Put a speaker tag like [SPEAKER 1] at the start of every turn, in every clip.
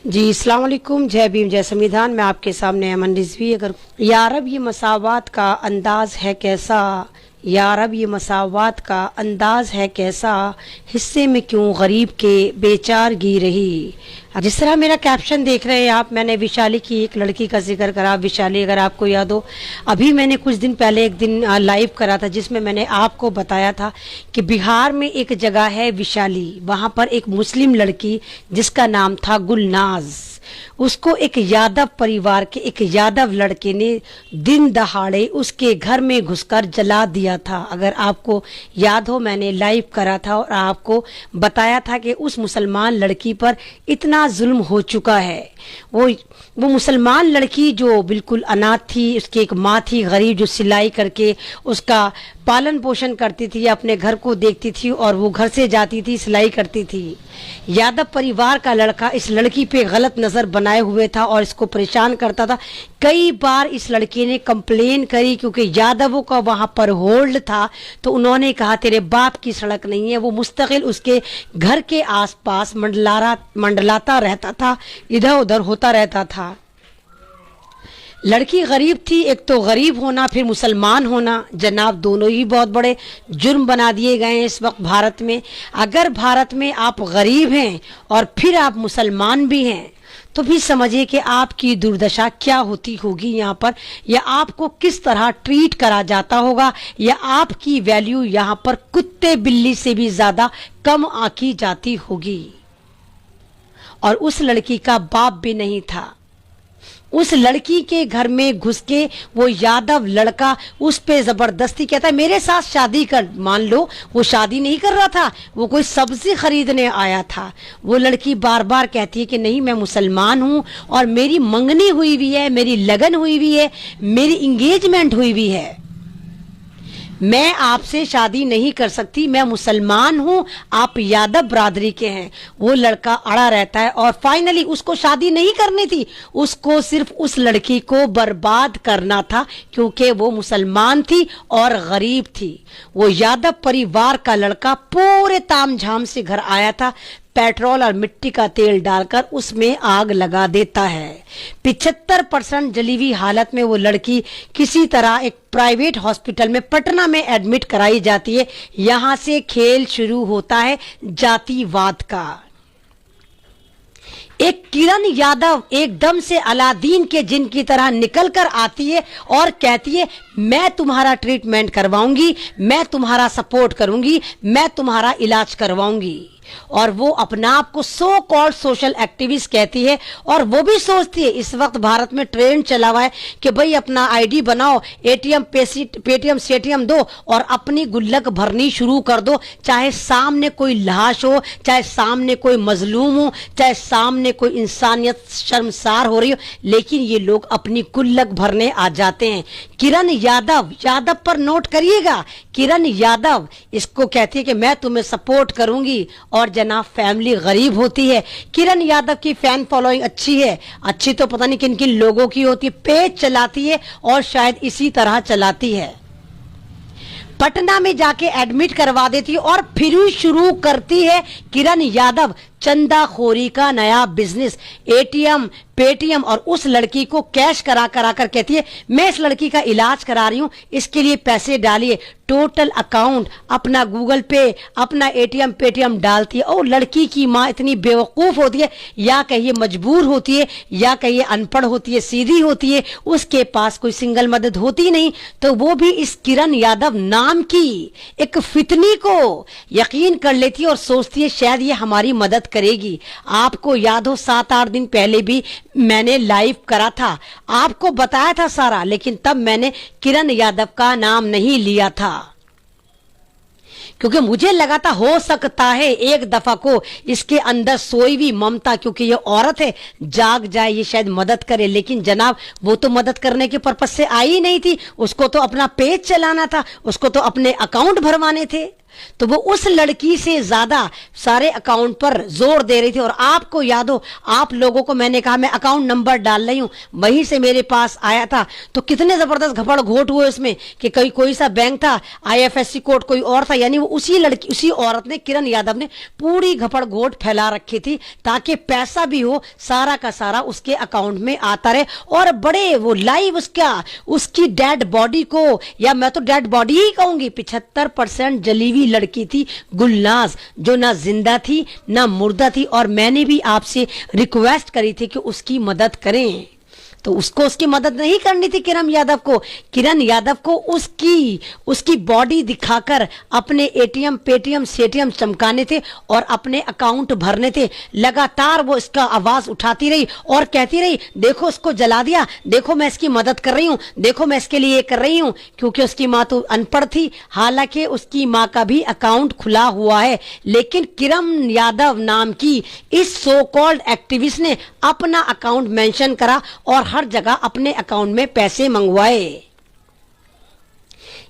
[SPEAKER 1] जी अस्सलाम वालेकुम, जय भीम जय संविधान। मैं आपके सामने अमन रिजवी। अगर यारब ये मसावात का अंदाज है कैसा, यारब ये मसावात का अंदाज है कैसा, हिस्से में क्यों गरीब के बेचारगी रही। जिस तरह मेरा कैप्शन देख रहे हैं आप, मैंने विशाली की एक लड़की का जिक्र करा। विशाली, अगर आपको याद हो, अभी मैंने कुछ दिन पहले एक दिन लाइव करा था जिसमें मैंने आपको बताया था कि बिहार में एक जगह है विशाली, वहाँ पर एक मुस्लिम लड़की जिसका नाम था गुलनाज, उसको एक यादव परिवार के एक यादव लड़के ने दिन दहाड़े उसके घर में घुसकर जला दिया था। अगर आपको याद हो, मैंने लाइव करा था और आपको बताया था कि उस मुसलमान लड़की पर इतना जुल्म हो चुका है। वो मुसलमान लड़की जो बिल्कुल अनाथ थी, उसकी एक माँ थी गरीब जो सिलाई करके उसका पालन पोषण करती थी, अपने घर को देखती थी और वो घर से जाती थी, सिलाई करती थी। यादव परिवार का लड़का इस लड़की पे गलत नज़र बनाए हुए था और इसको परेशान करता था। कई बार इस लड़की ने कंप्लेन करी क्योंकि यादवों का वहाँ पर होल्ड था, तो उन्होंने कहा तेरे बाप की सड़क नहीं है। वो मुस्तकिल उसके घर के आसपास मंडलाता रहता था, इधर उधर होता रहता था। लड़की गरीब थी, एक तो गरीब होना फिर मुसलमान होना, जनाब दोनों ही बहुत बड़े जुर्म बना दिए गए हैं इस वक्त भारत में। अगर भारत में आप गरीब हैं और फिर आप मुसलमान भी हैं तो भी समझिए कि आपकी दुर्दशा क्या होती होगी यहाँ पर, या आपको किस तरह ट्रीट करा जाता होगा, या आपकी वैल्यू यहाँ पर कुत्ते बिल्ली से भी ज़्यादा कम आंकी जाती होगी। और उस लड़की का बाप भी नहीं था। उस लड़की के घर में घुस के वो यादव लड़का उस पे जबरदस्ती कहता है मेरे साथ शादी कर। मान लो वो शादी नहीं कर रहा था, वो कोई सब्जी खरीदने आया था। वो लड़की बार बार कहती है कि नहीं, मैं मुसलमान हूँ और मेरी मंगनी हुई हुई है, मेरी लगन हुई हुई है, मेरी इंगेजमेंट हुई हुई है, मैं आपसे शादी नहीं कर सकती, मैं मुसलमान हूं, आप यादव बरादरी के हैं। वो लड़का अड़ा रहता है और फाइनली उसको शादी नहीं करनी थी, उसको सिर्फ उस लड़की को बर्बाद करना था क्योंकि वो मुसलमान थी और गरीब थी। वो यादव परिवार का लड़का पूरे तामझाम से घर आया था, पेट्रोल और मिट्टी का तेल डालकर उसमें आग लगा देता है। 75% जली हुई हालत में वो लड़की किसी तरह एक प्राइवेट हॉस्पिटल में पटना में एडमिट कराई जाती है। यहाँ से खेल शुरू होता है जातिवाद का। एक किरण यादव एकदम से अलादीन के जिन की तरह निकल कर आती है और कहती है मैं तुम्हारा ट्रीटमेंट करवाऊंगी, मैं तुम्हारा सपोर्ट करूंगी, मैं तुम्हारा इलाज करवाऊंगी। और वो अपना आप को सो कॉल्ड सोशल एक्टिविस्ट कहती है और वो भी सोचती है, इस वक्त भारत में ट्रेंड चला हुआ है कि भाई अपना आईडी बनाओ, एटीएम पेटीएम सेटीएम दो और अपनी गुल्लक भरनी शुरू कर दो। चाहे सामने कोई लाश हो, चाहे सामने कोई मजलूम हो, चाहे सामने कोई इंसानियत शर्मसार हो रही हो, लेकिन ये लोग अपनी गुल्लक भरने आ जाते हैं। किरण यादव, यादव पर नोट करिएगा, किरण यादव इसको कहती है कि मैं तुम्हें सपोर्ट करूंगी। और जनाब फैमिली गरीब होती है। किरण यादव की फैन फॉलोइंग अच्छी है, अच्छी तो पता नहीं किन किन लोगों की होती है, पेज चलाती है और शायद इसी तरह चलाती है। पटना में जाके एडमिट करवा देती है और फिर शुरू करती है किरण यादव चंदाखोरी का नया बिजनेस, एटीएम पेटीएम, और उस लड़की को कैश करा कर कहती है मैं इस लड़की का इलाज करा रही हूं, इसके लिए पैसे डालिए। टोटल अकाउंट अपना गूगल पे, अपना एटीएम पेटीएम डालती है। और लड़की की माँ इतनी बेवकूफ होती है, या कहिए मजबूर होती है, या कहिए अनपढ़ होती है, सीधी होती है, उसके पास कोई सिंगल मदद होती नहीं, तो वो भी इस किरण यादव नाम की एक फितनी को यकीन कर लेती है और सोचती है शायद ये हमारी मदद करेगी। आपको याद हो 7-8 दिन पहले भी मैंने लाइव करा था, आपको बताया था सारा, लेकिन तब मैंने किरण यादव का नाम नहीं लिया था क्योंकि मुझे लगा था हो सकता है एक दफा को इसके अंदर सोई हुई ममता, क्योंकि ये औरत है, जाग जाए, ये शायद मदद करे। लेकिन जनाब वो तो मदद करने के पर्पज से आई नहीं थी, उसको तो अपना पेज चलाना था, उसको तो अपने अकाउंट भरवाने थे। तो वो उस लड़की से ज्यादा सारे अकाउंट पर जोर दे रही थी। और आपको याद हो, आप लोगों को मैंने कहा मैं अकाउंट नंबर डाल रही हूं, वहीं से मेरे पास आया था। तो कितने जबरदस्त घपड़ घोट हुए उसमें कि कोई सा बैंक था, IFSC कोड कोई और था, यानी वो उसी लड़की, उसी औरत ने, किरण यादव ने पूरी घपड़ घोट फैला रखी थी ताकि पैसा भी हो सारा का सारा उसके अकाउंट में आता रहे। और बड़े वो लाइव उसकी डेड बॉडी को, या मैं तो डेड बॉडी ही कहूंगी, 75% जली हुई लड़की थी गुलनाज, जो ना जिंदा थी ना मुर्दा थी। और मैंने भी आपसे रिक्वेस्ट करी थी कि उसकी मदद करें, तो उसको उसकी मदद नहीं करनी थी किरण यादव को। किरण यादव को उसकी बॉडी दिखाकर अपने ATM पेटीएम सेटीएम चमकाने थे और अपने अकाउंट भरने थे। लगातार वो इसका आवाज उठाती रही और कहती रही, देखो उसको जला दिया, देखो मैं इसकी मदद कर रही हूं, देखो मैं इसके लिए ये कर रही हूं। क्योंकि उसकी माँ तो अनपढ़ थी, हालांकि उसकी माँ का भी अकाउंट खुला हुआ है, लेकिन किरण यादव नाम की इस सो कॉल्ड एक्टिविस्ट ने अपना अकाउंट मेंशन करा और हर जगह अपने अकाउंट में पैसे मंगवाए।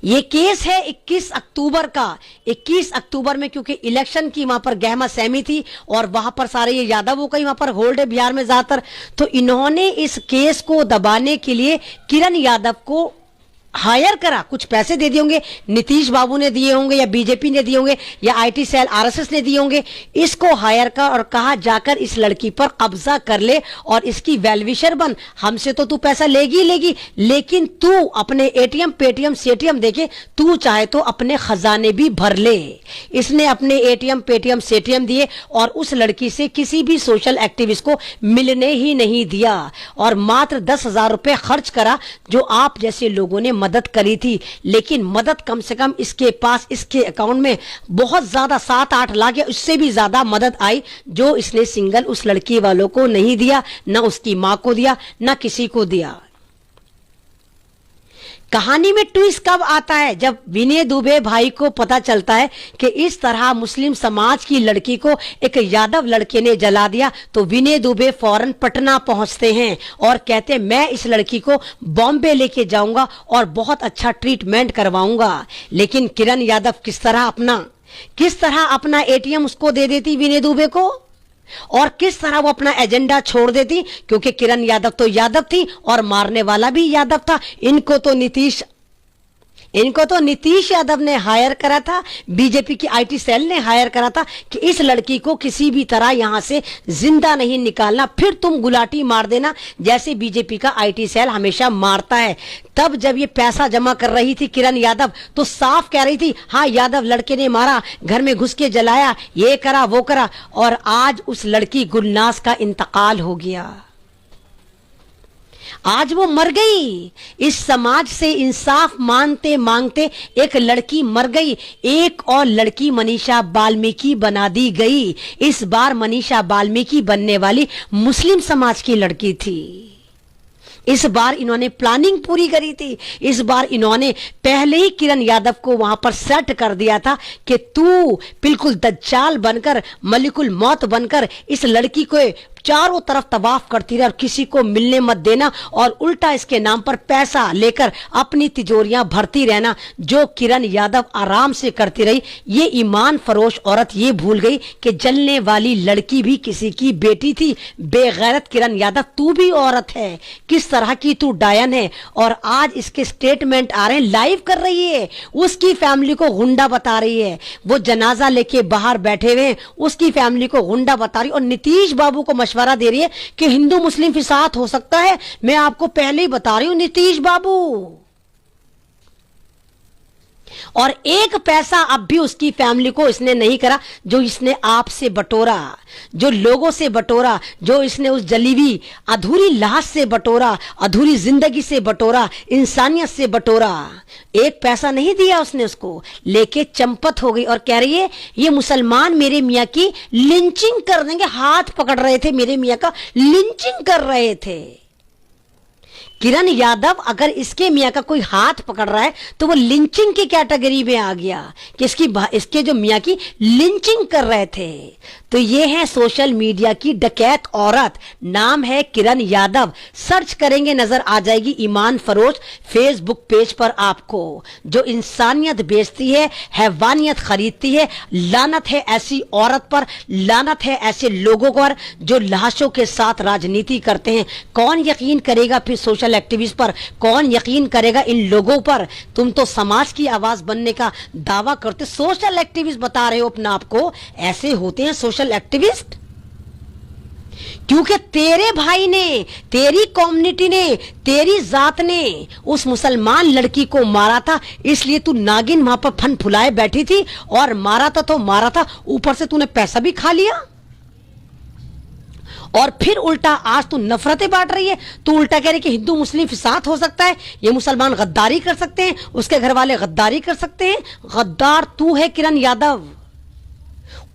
[SPEAKER 1] ये केस है 21 अक्टूबर का। 21 अक्टूबर में, क्योंकि इलेक्शन की वहां पर गहमा सहमी थी और वहां पर सारे ये यादवों का ही वहां पर होल्ड है बिहार में ज्यादातर, तो इन्होंने इस केस को दबाने के लिए किरण यादव को हायर करा। कुछ पैसे दे दिए होंगे, नीतीश बाबू ने दिए होंगे या बीजेपी ने दिए होंगे या IT सेल RSS ने दिए होंगे। इसको हायर कर और कहा जाकर इस लड़की पर कब्जा कर ले और इसकी वेलविशर बन। हमसे तो तू पैसा लेगी, लेकिन तू अपने ATM पेटीएम सेटीएम देके तू चाहे तो अपने खजाने भी भर ले। इसने अपने ATM पेटीएम सेटीएम दिए और उस लड़की से किसी भी सोशल एक्टिविस्ट को मिलने ही नहीं दिया और मात्र 10,000 रुपए खर्च करा, जो आप जैसे लोगों ने मदद करी थी। लेकिन मदद कम से कम इसके पास, इसके अकाउंट में बहुत ज्यादा 7-8 लाख या उससे भी ज्यादा मदद आई, जो इसने सिंगल उस लड़की वालों को नहीं दिया, ना उसकी मां को दिया, ना किसी को दिया। कहानी में ट्विस्ट कब आता है? जब विनय दुबे भाई को पता चलता है कि इस तरह मुस्लिम समाज की लड़की को एक यादव लड़के ने जला दिया, तो विनय दुबे फौरन पटना पहुंचते हैं और कहते हैं मैं इस लड़की को बॉम्बे लेके जाऊंगा और बहुत अच्छा ट्रीटमेंट करवाऊंगा। लेकिन किरण यादव किस तरह अपना ATM उसको दे देती विनय दुबे को, और किस तरह वो अपना एजेंडा छोड़ देती, क्योंकि किरण यादव तो यादव थी और मारने वाला भी यादव था। इनको तो नीतीश यादव ने हायर करा था, बीजेपी की IT सेल ने हायर करा था कि इस लड़की को किसी भी तरह यहां से जिंदा नहीं निकालना, फिर तुम गुलाटी मार देना जैसे बीजेपी का IT सेल हमेशा मारता है। तब जब ये पैसा जमा कर रही थी किरण यादव, तो साफ कह रही थी हाँ यादव लड़के ने मारा, घर में घुस के जलाया, ये करा वो करा, और आज उस लड़की गुलनाज का इंतकाल हो गया। आज वो मर गई। इस समाज से इंसाफ मांगते एक लड़की मर गई। एक और लड़की मनीषा वाल्मीकि बना दी गई। इस बार मनीषा वाल्मीकि बनने वाली मुस्लिम समाज की लड़की थी। इस बार इन्होंने प्लानिंग पूरी करी थी। इस बार इन्होंने पहले ही किरण यादव को वहां पर सेट कर दिया था कि तू बिल्कुल दज्जाल बनकर, मलिकुल मौत बनकर इस लड़की को चारों तरफ तवाफ करती रहे और किसी को मिलने मत देना, और उल्टा इसके नाम पर पैसा लेकर अपनी तिजोरियां भरती रहना, जो किरण यादव आराम से करती रही। ये ईमान फरोश औरत ये भूल गई कि जलने वाली लड़की भी किसी की बेटी थी। बेगैरत किरण यादव, तू भी औरत है, किस तरह की तू डायन है। और आज इसके स्टेटमेंट आ रहे हैं, लाइव कर रही है, उसकी फैमिली को गुंडा बता रही है। वो जनाजा लेके बाहर बैठे हुए, उसकी फैमिली को गुंडा बता रही, और नीतीश बाबू को मशवरा दे रही है कि हिंदू मुस्लिम फिसाद हो सकता है। मैं आपको पहले ही बता रही हूं नीतीश बाबू। और एक पैसा अब भी उसकी फैमिली को इसने नहीं करा, जो इसने आपसे बटोरा, जो लोगों से बटोरा, जो इसने उस जलीवी अधूरी लाश से बटोरा, अधूरी जिंदगी से बटोरा, इंसानियत से बटोरा। एक पैसा नहीं दिया उसने उसको, लेके चंपत हो गई और कह रही है ये मुसलमान मेरे मियाँ की लिंचिंग कर देंगे। हाथ पकड़ रहे थे, मेरे मियाँ का लिंचिंग कर रहे थे। किरण यादव अगर इसके मियाँ का कोई हाथ पकड़ रहा है तो वो लिंचिंग की कैटेगरी में आ गया कि इसके जो मियाँ की लिंचिंग कर रहे थे। तो ये है सोशल मीडिया की डकैत औरत, नाम है किरण यादव। सर्च करेंगे नजर आ जाएगी ईमान फरोज फेसबुक पेज पर आपको, जो इंसानियत बेचती है, हैवानियत खरीदती है। लानत है ऐसी औरत पर, लानत है ऐसे लोगों पर जो लाशों के साथ राजनीति करते हैं। कौन यकीन करेगा फिर सोशल एक्टिविस्ट पर, कौन यकीन करेगा इन लोगों पर? तुम तो समाज की आवाज बनने का दावा करते, सोशल एक्टिविस्ट बता रहे हो अपना आपको। ऐसे होते हैं सोशल एक्टिविस्ट, क्योंकि तेरे भाई ने, तेरी कम्युनिटी ने, तेरी जात ने उस मुसलमान लड़की को मारा था, इसलिए तू नागिन वहां पर फन फुलाए बैठी थी और मारा था तो मारा था, ऊपर से तूने पैसा भी खा लिया। और फिर उल्टा आज तू नफरतें बांट रही है। तू उल्टा कह रही कि हिंदू मुस्लिम फिसाद हो सकता है, ये मुसलमान गद्दारी कर सकते हैं, उसके घर वाले गद्दारी कर सकते हैं। गद्दार तू है किरण यादव।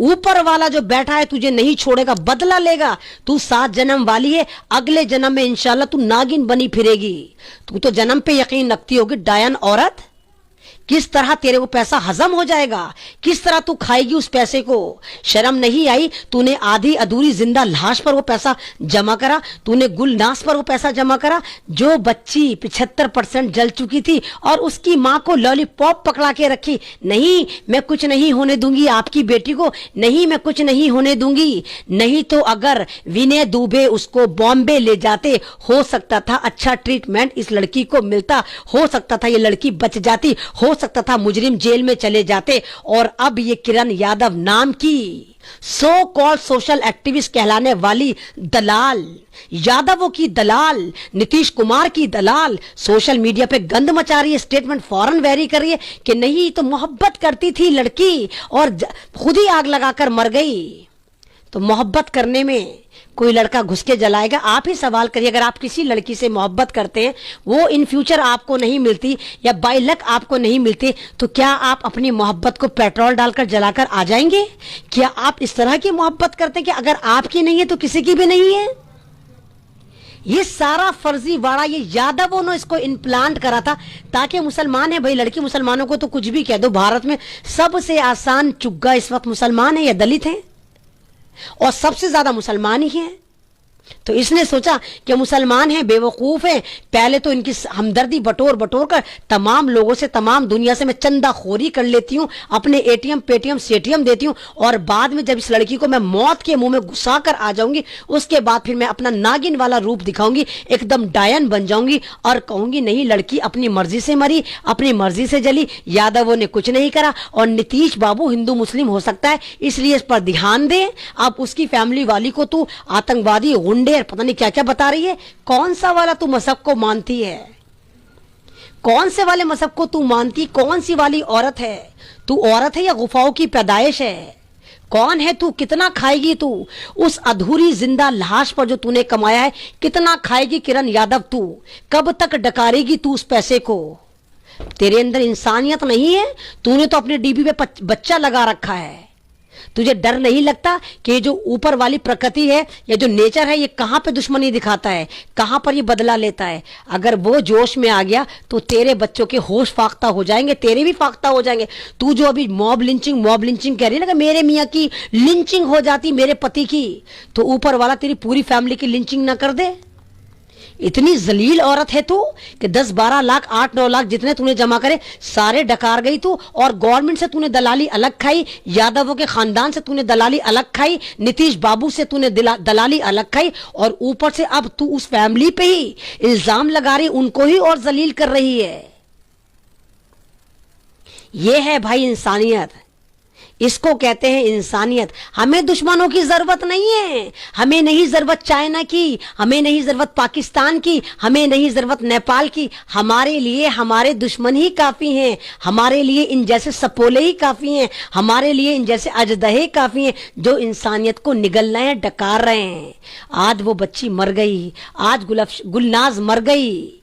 [SPEAKER 1] ऊपर वाला जो बैठा है तुझे नहीं छोड़ेगा, बदला लेगा। तू 7 जन्म वाली है, अगले जन्म में इंशाल्लाह तू नागिन बनी फिरेगी। तू तो जन्म पे यकीन रखती होगी डायन औरत। किस तरह तेरे को पैसा हजम हो जाएगा, किस तरह तू खाएगी उस पैसे को? शर्म नहीं आई? तूने आधी अधूरी जिंदा लाश पर वो पैसा जमा करा, तूने गुलनास पर वो पैसा जमा करा। जो बच्ची 75% जल चुकी थी और उसकी माँ को लॉलीपॉप पकड़ा के रखी, नहीं मैं कुछ नहीं होने दूंगी आपकी बेटी को, नहीं मैं कुछ नहीं होने दूंगी। नहीं तो अगर विनय दुबे उसको बॉम्बे ले जाते, हो सकता था अच्छा ट्रीटमेंट इस लड़की को मिलता, हो सकता था ये लड़की बच जाती, हो सकता था मुजरिम जेल में चले जाते। और अब ये किरण यादव नाम की सो कॉल्ड सोशल एक्टिविस्ट कहलाने वाली दलाल, यादवों की दलाल, नीतीश कुमार की दलाल, सोशल मीडिया पे गंद मचा रही है, स्टेटमेंट फौरन वेरी कर रही है कि नहीं तो मोहब्बत करती थी लड़की और खुद ही आग लगाकर मर गई। तो मोहब्बत करने में कोई लड़का घुस के जलाएगा? आप ही सवाल करिए। अगर आप किसी लड़की से मोहब्बत करते हैं, वो इन फ्यूचर आपको नहीं मिलती या बाय लक आपको नहीं मिलती, तो क्या आप अपनी मोहब्बत को पेट्रोल डालकर जलाकर आ जाएंगे? क्या आप इस तरह की मोहब्बत करते हैं कि अगर आपकी नहीं है तो किसी की भी नहीं है? ये सारा फर्जीवाड़ा ये यादवों ने इसको इम्प्लांट करा था ताकि मुसलमान है भाई, लड़की मुसलमानों को तो कुछ भी कह दो। भारत में सबसे आसान चुग्गा इस वक्त मुसलमान है या दलित है, और सबसे ज्यादा मुसलमान ही हैं। तो इसने सोचा कि मुसलमान हैं, बेवकूफ हैं, पहले तो इनकी हमदर्दी बटोर बटोर कर तमाम लोगों से, तमाम दुनिया से मैं चंदाखोरी कर लेती हूँ, अपने एटीएम पेटीएम सेटीएम देती हूँ, और बाद में जब इस लड़की को मैं मौत के मुंह में घुसा कर आ जाऊंगी, उसके बाद फिर मैं अपना नागिन वाला रूप दिखाऊंगी, एकदम डायन बन जाऊंगी और कहूंगी नहीं लड़की अपनी मर्जी से मरी, अपनी मर्जी से जली, यादवों ने कुछ नहीं करा। और नीतीश बाबू हिंदू मुस्लिम हो सकता है, इसलिए इस पर ध्यान दें। अब उसकी फैमिली वाली को तू आतंकवादी, गुंडे, पता नहीं क्या क्या बता रही है। कौन सा वाला तू मजहब को मानती है? कौन से वाले मजहब को तू मानती? कौन सी वाली औरत है तू? औरत है या गुफाओं की पैदाइश है? कौन है तू? कितना खाएगी तू उस अधूरी जिंदा लाश पर जो तूने कमाया है? कितना खाएगी किरण यादव तू? कब तक डकारेगी तू उस पैसे को? तेरे अंदर इंसानियत नहीं है। तूने तो अपने डीबी पे बच्चा लगा रखा है। तुझे डर नहीं लगता कि जो ऊपर वाली प्रकृति है या जो नेचर है, ये कहां पे दुश्मनी दिखाता है, कहां पर ये बदला लेता है? अगर वो जोश में आ गया तो तेरे बच्चों के होश फाख्ता हो जाएंगे, तेरे भी फाख्ता हो जाएंगे। तू जो अभी मॉब लिंचिंग कह रही है ना कि मेरे मियाँ की लिंचिंग हो जाती, मेरे पति की, तो ऊपर वाला तेरी पूरी फैमिली की लिंचिंग ना कर दे? इतनी जलील औरत है तू कि 10-12 लाख 8-9 लाख जितने तूने जमा करे सारे डकार गई तू, और गवर्नमेंट से तूने दलाली अलग खाई, यादवों के खानदान से तूने दलाली अलग खाई, नीतीश बाबू से तूने दलाली अलग खाई, और ऊपर से अब तू उस फैमिली पे ही इल्जाम लगा रही, उनको ही और जलील कर रही है। ये है भाई इंसानियत, इसको कहते हैं इंसानियत। हमें दुश्मनों की जरूरत नहीं है, हमें नहीं जरूरत चाइना की, हमें नहीं जरूरत पाकिस्तान की, हमें नहीं जरूरत नेपाल की। हमारे लिए हमारे दुश्मन ही काफी हैं, हमारे लिए इन जैसे सपोले ही काफी हैं, हमारे लिए इन जैसे अजदहे काफी हैं जो इंसानियत को निगल रहे हैं, डकार रहे हैं। आज वो बच्ची मर गई, आज गुलनाज मर गई,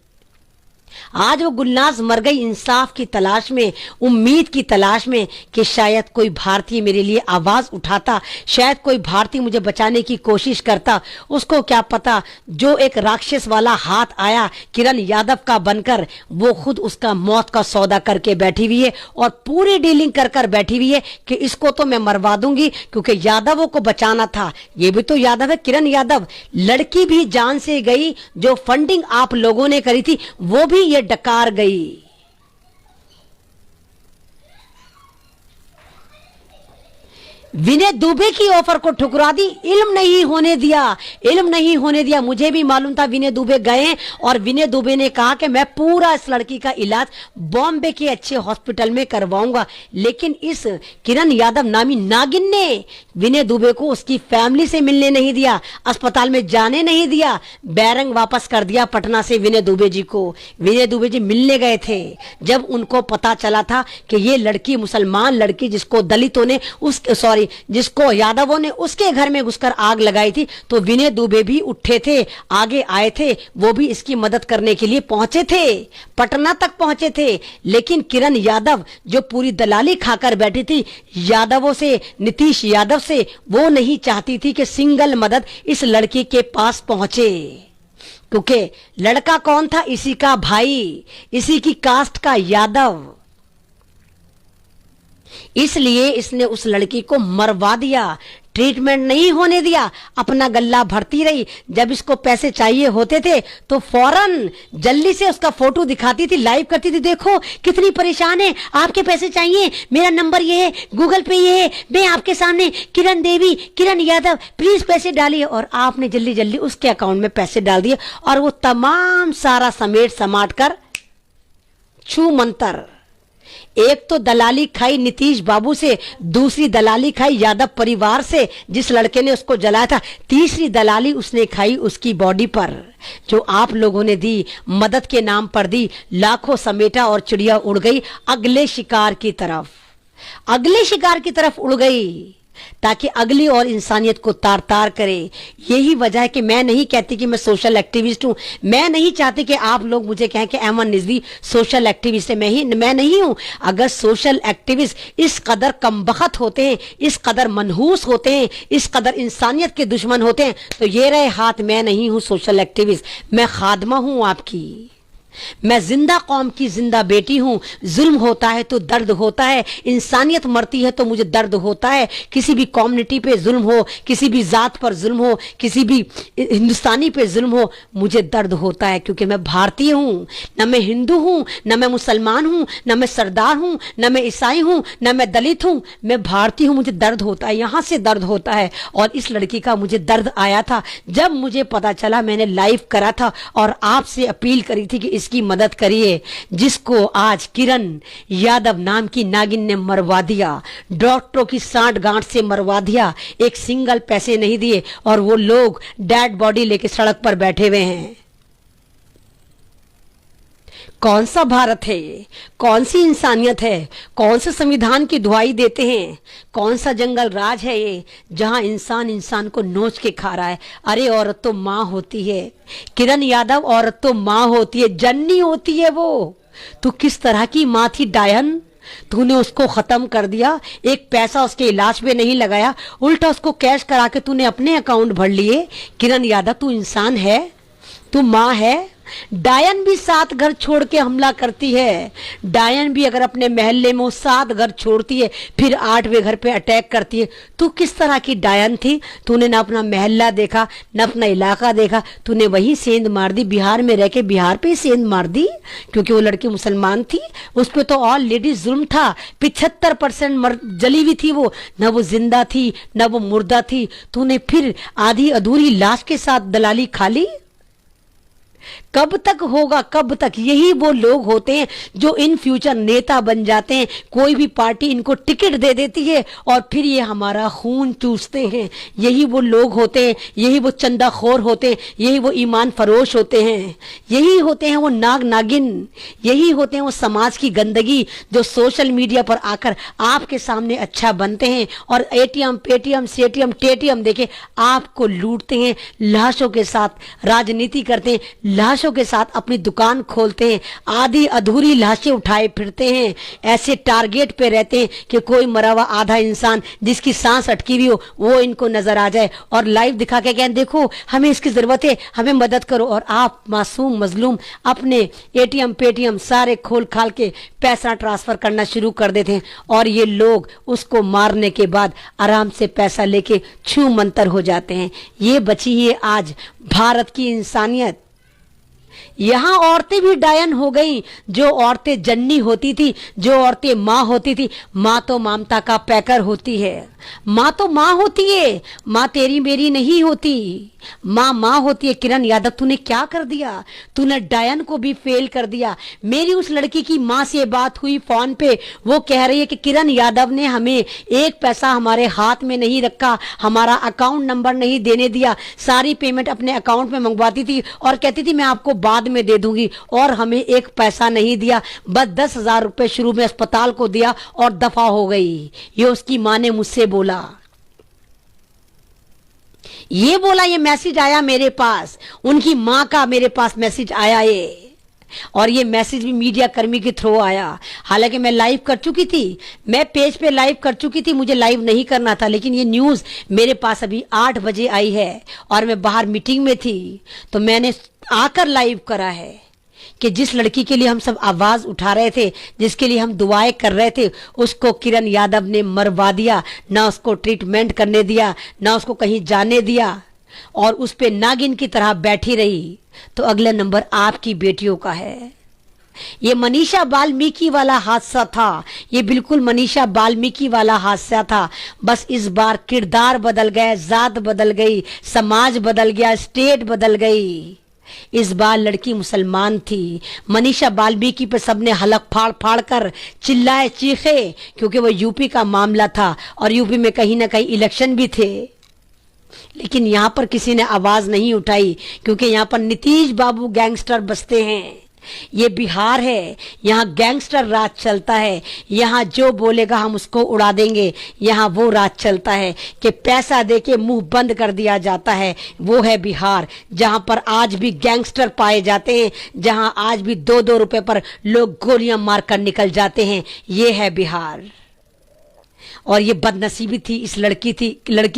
[SPEAKER 1] आज वो गुलनाज मर गई इंसाफ की तलाश में, उम्मीद की तलाश में कि शायद कोई भारतीय मेरे लिए आवाज उठाता, शायद कोई भारतीय मुझे बचाने की कोशिश करता। उसको क्या पता, जो एक राक्षस वाला हाथ आया किरण यादव का बनकर, वो खुद उसका मौत का सौदा करके बैठी हुई है और पूरी डीलिंग कर कर बैठी हुई है कि इसको तो मैं मरवा दूंगी क्योंकि यादवों को बचाना था। ये भी तो यादव है, किरण यादव। लड़की भी जान से गई, जो फंडिंग आप लोगों ने करी थी वो भी ये डकार गई। विनय दुबे की ऑफर को ठुकरा दी, इल्म नहीं होने दिया, इल्म नहीं होने दिया। मुझे भी मालूम था विनय दुबे गए और विनय दुबे ने कहा कि मैं पूरा इस लड़की का इलाज बॉम्बे के अच्छे हॉस्पिटल में करवाऊंगा, लेकिन इस किरण यादव नामी नागिन ने विनय दुबे को उसकी फैमिली से मिलने नहीं दिया, अस्पताल में जाने नहीं दिया, बैरंग वापस कर दिया पटना से विनय दुबे जी को। विनय दुबे जी मिलने गए थे जब उनको पता चला था कि ये लड़की मुसलमान लड़की जिसको दलितों ने जिसको यादवों ने उसके घर में घुसकर आग लगाई थी, तो विनय दुबे भी उठे थे, आगे आए थे, वो भी इसकी मदद करने के लिए पहुंचे थे, पटना तक पहुंचे थे। लेकिन किरण यादव जो पूरी दलाली खाकर बैठी थी यादवों से, नीतीश यादव से, वो नहीं चाहती थी कि सिंगल मदद इस लड़की के पास पहुंचे, क्योंकि लड़का कौन था, इसी का भाई, इसी की कास्ट का यादव। इसलिए इसने उस लड़की को मरवा दिया, ट्रीटमेंट नहीं होने दिया, अपना गल्ला भरती रही। जब इसको पैसे चाहिए होते थे तो फौरन जल्दी से उसका फोटो दिखाती थी, लाइव करती थी, देखो कितनी परेशान है, आपके पैसे चाहिए, मेरा नंबर ये है, गूगल पे ये है, मैं आपके सामने किरण देवी, किरण यादव, प्लीज पैसे डालिए। और आपने जल्दी जल्दी उसके अकाउंट में पैसे डाल दिए और वो तमाम सारा समेट समाट कर छू मंतर। एक तो दलाली खाई नीतीश बाबू से, दूसरी दलाली खाई यादव परिवार से जिस लड़के ने उसको जलाया था, तीसरी दलाली उसने खाई उसकी बॉडी पर जो आप लोगों ने दी, मदद के नाम पर दी। लाखों समेटा और चिड़िया उड़ गई अगले शिकार की तरफ, अगले शिकार की तरफ उड़ गई ताकि अगली और इंसानियत को तार तार करे। यही वजह है कि मैं नहीं कहती कि मैं सोशल एक्टिविस्ट हूं, मैं नहीं चाहती कि आप लोग मुझे कहें कि अहमद रिजवी सोशल एक्टिविस्ट है, मैं नहीं हूं। अगर सोशल एक्टिविस्ट इस कदर कमबख्त होते हैं, इस कदर मनहूस होते हैं, इस कदर इंसानियत के दुश्मन होते हैं, तो ये रहे हाथ, मैं नहीं हूं सोशल एक्टिविस्ट, मैं खादमा हूं आपकी, मैं जिंदा कौम की जिंदा बेटी हूं। जुल्म होता है तो दर्द होता है, इंसानियत मरती है तो मुझे दर्द होता है। किसी भी कम्युनिटी पे जुल्म हो, किसी भी जात पर जुल्म हो, किसी भी हिंदुस्तानी पे जुल्म हो, मुझे दर्द होता है, क्योंकि मैं भारतीय हूं। न मैं हिंदू हूं, न मैं मुसलमान हूं, न मैं सरदार हूं, न मैं ईसाई हूं, न मैं दलित हूं, मैं भारतीय हूं। मुझे दर्द होता है, यहां से दर्द होता है। और इस लड़की का मुझे दर्द आया था जब मुझे पता चला, मैंने लाइव करा था और आपसे अपील करी थी कि इसकी मदद करिए, जिसको आज किरण यादव नाम की नागिन ने मरवा दिया, डॉक्टरों की सांठ गांठ से मरवा दिया, एक सिंगल पैसे नहीं दिए और वो लोग डेड बॉडी लेके सड़क पर बैठे हुए हैं। कौन सा भारत है ये, कौन सी इंसानियत है, कौन से संविधान की दुहाई देते हैं, कौन सा जंगल राज है ये जहां इंसान इंसान को नोच के खा रहा है। अरे औरत तो माँ होती है, किरण यादव औरत तो माँ होती है, जननी होती है वो। तो किस तरह की माँ थी डायन, तूने उसको खत्म कर दिया, एक पैसा उसके इलाज पे नहीं लगाया, उल्टा उसको कैश करा के तूने अपने अकाउंट भर लिए। किरण यादव तू इंसान है, तू माँ है। डायन भी 7 घर छोड़ के हमला करती है, डायन भी अगर अपने महल्ले में 7 घर छोड़ती है फिर 8वें घर पे अटैक करती है। तू किस तरह की डायन थी, तूने ना अपना महल्ला देखा ना अपना इलाका देखा, तूने वही सेंध मार दी, बिहार में रह के बिहार पे ही सेंध मार दी, क्योंकि वो लड़की मुसलमान थी, उस पर तो ऑल लेडीज जुल्म था। 75% जली हुई थी वो, ना वो जिंदा थी ना वो मुर्दा थी। तूने फिर आधी अधूरी लाश के साथ दलाली खा ली। कब तक होगा, कब तक? यही वो लोग होते हैं जो इन फ्यूचर नेता बन जाते हैं। कोई भी पार्टी इनको टिकट दे देती है और फिर ये हमारा खून चूसते हैं। यही वो लोग होते हैं, यही वो चंदाखोर होते हैं, यही वो ईमान फरोश होते हैं, यही होते हैं वो नाग नागिन, यही होते हैं वो समाज की गंदगी जो सोशल मीडिया पर आकर आपके सामने अच्छा बनते हैं और एटीएम पेटीएम सेटीएम टेटीएम देके आपको लूटते हैं, लाशों के साथ राजनीति करते हैं, लाश लाशों के साथ अपनी दुकान खोलते हैं, आधी अधूरी लाशें उठाए फिरते हैं, ऐसे टारगेट पे रहते हैं कि कोई मरा हुआ आधा इंसान जिसकी सांस अटकी हुई हो वो इनको नजर आ जाए और लाइव दिखा के कहें देखो हमें इसकी जरूरत है, हमें मदद करो। और आप मासूम मजलूम अपने एटीएम पेटीएम सारे खोल खाल के पैसा ट्रांसफर करना शुरू कर देते हैं और ये लोग उसको मारने के बाद आराम से पैसा लेके छू मंतर हो जाते हैं। ये बची है आज भारत की इंसानियत। यहां औरतें भी डायन हो गई। जो औरतें जननी होती थी, जो औरतें माँ होती थी, माँ तो ममता का पैकर होती है, माँ तो माँ होती है, माँ तेरी मेरी नहीं होती, माँ माँ होती है। किरण यादव तूने क्या कर दिया, तूने डायन को भी फेल कर दिया। मेरी उस लड़की की माँ से बात हुई फोन पे, वो कह रही है कि किरण यादव ने हमें एक पैसा हमारे हाथ में नहीं रखा, हमारा अकाउंट नंबर नहीं देने दिया, सारी पेमेंट अपने अकाउंट में मंगवाती थी और कहती थी मैं आपको बाद में दे दूंगी और हमें एक पैसा नहीं दिया, बस 10,000 रुपए शुरू में अस्पताल को दिया और दफा हो गई। ये उसकी माँ ने मुझसे बोला, ये मैसेज आया मेरे पास, उनकी मां का मेरे पास मैसेज आया ये, और ये मैसेज भी मीडिया कर्मी के थ्रू आया। हालांकि मैं लाइव कर चुकी थी, मैं पेज पे लाइव कर चुकी थी, मुझे लाइव नहीं करना था, लेकिन ये न्यूज मेरे पास अभी 8 बजे आई है और मैं बाहर मीटिंग में थी तो मैंने आकर लाइव करा है कि जिस लड़की के लिए हम सब आवाज उठा रहे थे, जिसके लिए हम दुआएं कर रहे थे, उसको किरण यादव ने मरवा दिया, ना उसको ट्रीटमेंट करने दिया, ना उसको कहीं जाने दिया और उस पे नागिन की तरह बैठी रही। तो अगला नंबर आपकी बेटियों का है। ये मनीषा वाल्मीकि वाला हादसा था, ये बिल्कुल मनीषा वाल्मीकि वाला हादसा था, बस इस बार किरदार बदल गए, जात बदल गई, समाज बदल गया, स्टेट बदल गई। इस बार लड़की मुसलमान थी। मनीषा वाल्मीकि पे सबने हलक फाड़ फाड़ कर चिल्लाए चीखे, क्योंकि वो यूपी का मामला था और यूपी में कहीं ना कहीं इलेक्शन भी थे, लेकिन यहाँ पर किसी ने आवाज नहीं उठाई क्योंकि यहाँ पर नीतीश बाबू गैंगस्टर बसते हैं। ये बिहार है, यहाँ गैंगस्टर राज चलता है, यहाँ जो बोलेगा हम उसको उड़ा देंगे। यहाँ वो राज चलता है कि पैसा देके मुंह बंद कर दिया जाता है। वो है बिहार, जहाँ पर आज भी गैंगस्टर पाए जाते हैं, जहाँ आज भी 2-2 रुपए पर लोग गोलियां मारकर निकल जाते हैं। ये है बिहार। और ये बदनसीबी थी इस लड़की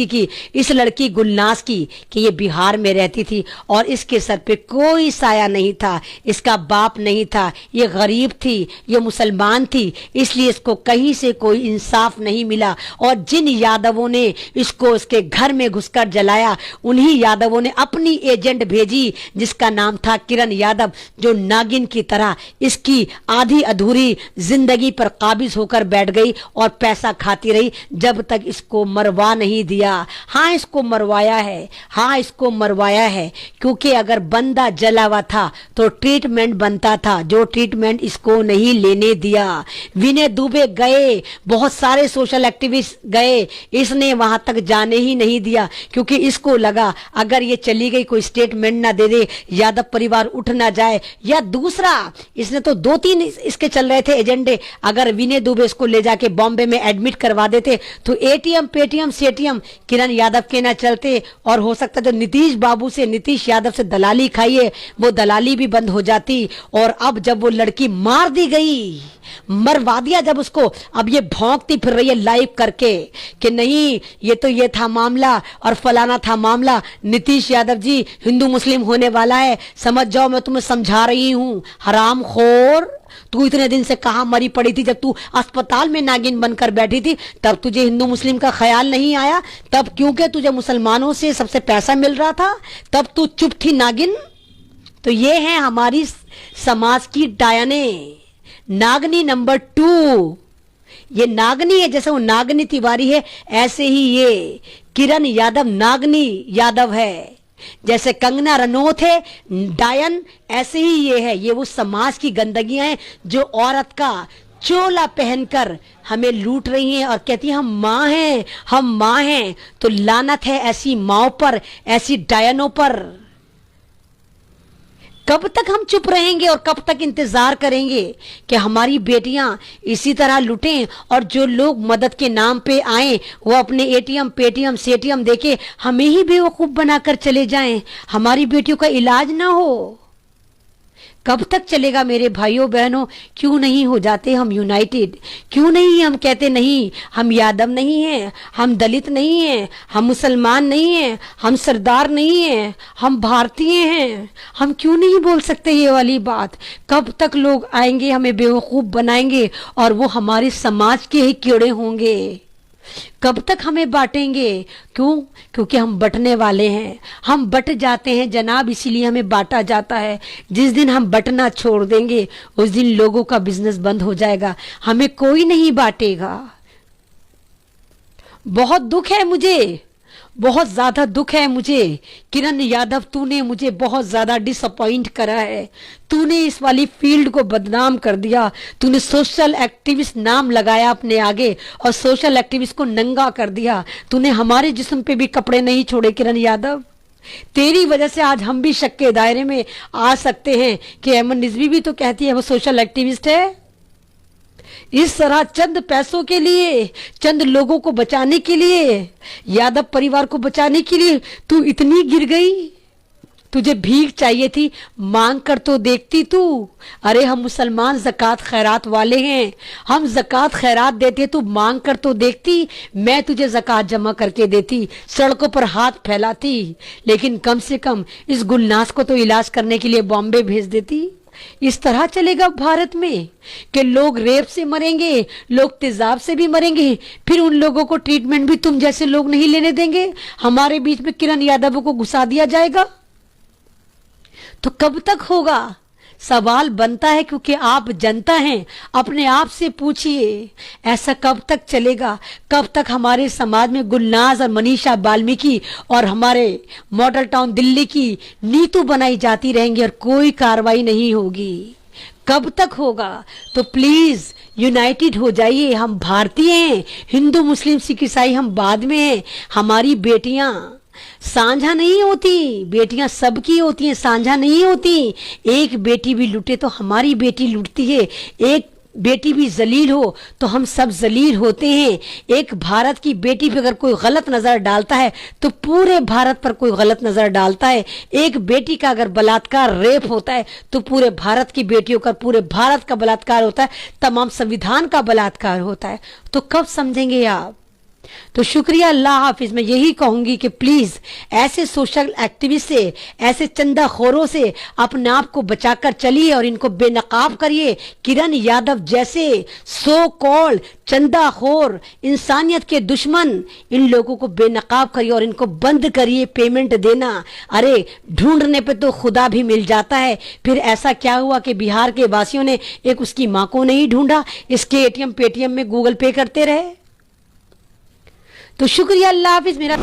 [SPEAKER 1] की, इस लड़की गुलनाज की, कि ये बिहार में रहती थी और इसके सर पे कोई साया नहीं था, इसका बाप नहीं था, ये गरीब थी, ये मुसलमान थी, इसलिए इसको कहीं से कोई इंसाफ नहीं मिला। और जिन यादवों ने इसको इसके घर में घुसकर जलाया, उन्हीं यादवों ने अपनी एजेंट भेजी जिसका नाम था किरण यादव, जो नागिन की तरह इसकी आधी अधूरी जिंदगी पर काबिज होकर बैठ गई और पैसा खाती रही जब तक इसको मरवा नहीं दिया। हाँ, इसको मरवाया है, हाँ इसको मरवाया है, क्योंकि अगर बंदा जला हुआ था तो ट्रीटमेंट बनता था, जो ट्रीटमेंट इसको नहीं लेने दिया। विनय दुबे गए, बहुत सारे सोशल एक्टिविस्ट गए, इसने वहां तक जाने ही नहीं दिया, क्योंकि इसको लगा अगर ये चली गई कोई स्टेटमेंट ना दे दे, यादव परिवार उठ ना जाए। या दूसरा, इसने तो 2-3 इसके चल रहे थे एजेंडे, अगर विनय दुबे इसको ले जाके बॉम्बे में एडमिट करवा देते तो एटीएम पेटीएम सेटीएम किरण यादव के ना चलते, और हो सकता जो नीतीश यादव से दलाली खाई है वो दलाली भी बंद हो जाती। और अब जब वो लड़की मार दी गई, मरवा दिया जब उसको, अब ये भौंकती फिर रही है लाइव करके कि नहीं ये था मामला और फलाना था मामला। नीतीश यादव जी हिंदू मुस्लिम होने वाला है, समझ जाओ, मैं तुम्हें समझा रही हूं। हरामखोर, तू इतने दिन से कहां मरी पड़ी थी? जब तू अस्पताल में नागिन बनकर बैठी थी तब तुझे हिंदू मुस्लिम का ख्याल नहीं आया? तब क्योंकि तुझे मुसलमानों से सबसे पैसा मिल रहा था, तब तू चुप थी नागिन। तो ये है हमारी समाज की डायने। नागनी नंबर 2, ये नागनी है, जैसे वो नागनी तिवारी है ऐसे ही ये किरण यादव नागनी यादव है। जैसे कंगना रनौत है डायन, ऐसे ही ये है। ये वो समाज की गंदगियां हैं जो औरत का चोला पहनकर हमें लूट रही हैं और कहती हैं हम माँ हैं। तो लानत है ऐसी माओ पर, ऐसी डायनों पर। कब तक हम चुप रहेंगे और कब तक इंतजार करेंगे कि हमारी बेटियां इसी तरह लुटें, और जो लोग मदद के नाम पे आए वो अपने एटीएम पेटीएम सेटीएम देके हमें ही बेवकूफ बनाकर चले जाएं, हमारी बेटियों का इलाज ना हो। कब तक चलेगा मेरे भाइयों बहनों? क्यों नहीं हो जाते हम यूनाइटेड? क्यों नहीं हम कहते नहीं, हम यादव नहीं हैं, हम दलित नहीं हैं, हम मुसलमान नहीं हैं, हम सरदार नहीं हैं, हम भारतीय हैं? हम क्यों नहीं बोल सकते ये वाली बात? कब तक लोग आएंगे हमें बेवकूफ़ बनाएंगे और वो हमारे समाज के ही कीड़े होंगे? कब तक हमें बांटेंगे? क्यों? क्योंकि हम बंटने वाले हैं, हम बट जाते हैं जनाब, इसीलिए हमें बांटा जाता है। जिस दिन हम बंटना छोड़ देंगे उस दिन लोगों का बिजनेस बंद हो जाएगा, हमें कोई नहीं बांटेगा। बहुत दुख है मुझे, बहुत ज्यादा दुख है मुझे। किरण यादव, तूने मुझे बहुत ज्यादा डिसअपॉइंट करा है। तूने इस वाली फील्ड को बदनाम कर दिया। तूने सोशल एक्टिविस्ट नाम लगाया अपने आगे और सोशल एक्टिविस्ट को नंगा कर दिया। तूने हमारे जिस्म पे भी कपड़े नहीं छोड़े किरण यादव। तेरी वजह से आज हम भी शक के दायरे में आ सकते हैं कि अमन रिजवी भी तो कहती है वो सोशल एक्टिविस्ट है। इस तरह चंद पैसों के लिए, चंद लोगों को बचाने के लिए, यादव परिवार को बचाने के लिए तू इतनी गिर गई? तुझे भीख चाहिए थी, मांग कर तो देखती तू। अरे हम मुसलमान ज़कात खैरात वाले हैं, हम ज़कात खैरात देते, तू मांग कर तो देखती। मैं तुझे ज़कात जमा करके देती, सड़कों पर हाथ फैलाती, लेकिन कम से कम इस गुलनाज को तो इलाज करने के लिए बॉम्बे भेज देती। इस तरह चलेगा भारत में कि लोग रेप से मरेंगे, लोग तेजाब से भी मरेंगे, फिर उन लोगों को ट्रीटमेंट भी तुम जैसे लोग नहीं लेने देंगे? हमारे बीच में किरण यादव को घुसा दिया जाएगा तो कब तक होगा? सवाल बनता है, क्योंकि आप जनता हैं। अपने आप से पूछिए, ऐसा कब तक चलेगा? कब तक हमारे समाज में गुलनाज और मनीषा वाल्मीकि और हमारे मॉडल टाउन दिल्ली की नीतू बनाई जाती रहेंगी और कोई कार्रवाई नहीं होगी? कब तक होगा? तो प्लीज यूनाइटेड हो जाइए। हम भारतीय हैं, हिंदू मुस्लिम सिख ईसाई हम बाद में हैं। हमारी बेटियां साझा नहीं होती, बेटियां सबकी होती हैं, साझा नहीं होती। एक बेटी भी लुटे तो हमारी बेटी लुटती है, एक बेटी भी जलील हो तो हम सब जलील होते हैं। एक भारत की बेटी पे अगर कोई गलत नजर डालता है तो पूरे भारत पर कोई गलत नजर डालता है। एक बेटी का अगर बलात्कार, रेप होता है तो पूरे भारत की बेटियों का, पूरे भारत का बलात्कार होता है, तमाम संविधान का बलात्कार होता है। तो कब समझेंगे आप? तो शुक्रिया, अल्लाह हाफिज। मैं यही कहूंगी कि प्लीज ऐसे सोशल एक्टिविस्ट से, ऐसे चंदाखोरों से अपने आप को बचाकर चलिए और इनको बेनकाब करिए। किरण यादव जैसे सो कॉल्ड चंदाखोर, इंसानियत के दुश्मन, इन लोगों को बेनकाब करिए और इनको बंद करिए पेमेंट देना। अरे ढूंढने पे तो खुदा भी मिल जाता है। फिर ऐसा क्या हुआ कि बिहार के वासियों ने एक उसकी मां को नहीं ढूंढा, इसके एटीएम पेटीएम में गूगल पे करते रहे? तो शुक्रिया, अल्लाह हाफिज। मेरा